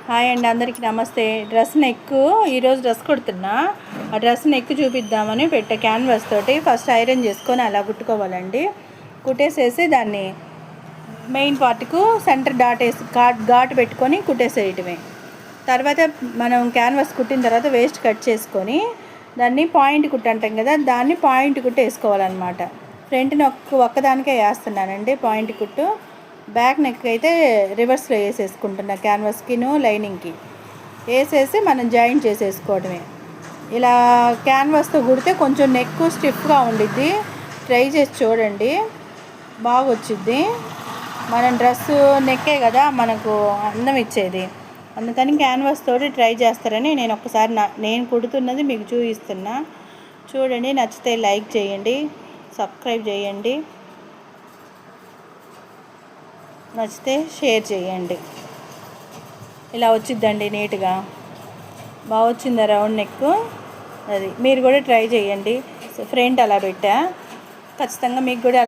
Hi అండి, అందరికీ నమస్తే. ఈరోజు డ్రెస్ కుడుతున్నా. ఆ డ్రెస్ నెక్ చూపిద్దామని పెట్టే క్యాన్వాస్ తోటి. ఫస్ట్ ఐరన్ చేసుకొని అలా కుట్టుకోవాలండి. కుట్టేసేసి దాన్ని మెయిన్ పార్ట్కు సెంటర్ ఘాట్ పెట్టుకొని కుట్టేసేయటమే. తర్వాత మనం క్యాన్వాస్ కుట్టిన తర్వాత వేస్ట్ కట్ చేసుకొని దాన్ని పాయింట్ కుట్టు అంటాం కదా, దాన్ని పాయింట్ కుట్టు వేసుకోవాలన్నమాట. ఫ్రంట్ని ఒక్కదానికే వేస్తున్నానండి పాయింట్ కుట్టు. బ్యాక్ నెక్ అయితే రివర్స్లో వేసేసుకుంటున్నా. క్యాన్వాస్కిను లైనింగ్కి వేసేసి మనం జాయిన్ చేసేసుకోవడమే. ఇలా క్యాన్వాస్తో కుడితే కొంచెం నెక్ స్టిఫ్గా ఉండిద్ది. ట్రై చేసి చూడండి, బాగా వచ్చిద్ది. మనం డ్రెస్సు నెక్కే కదా మనకు అందం ఇచ్చేది, అందుకని క్యాన్వాస్ తోటి ట్రై చేస్తారని నేను ఒక్కసారి నేను కుడుతున్నది మీకు చూపిస్తున్నా. చూడండి, నచ్చితే లైక్ చేయండి, సబ్స్క్రైబ్ చేయండి, నచ్చితే షేర్ చేయండి. ఇలా వచ్చిద్దండి, నీట్గా బాగా వచ్చిందా రౌండ్ నెక్. అది మీరు కూడా ట్రై చేయండి. ఫ్రంట్ అలా పెట్టా, ఖచ్చితంగా మీకు కూడా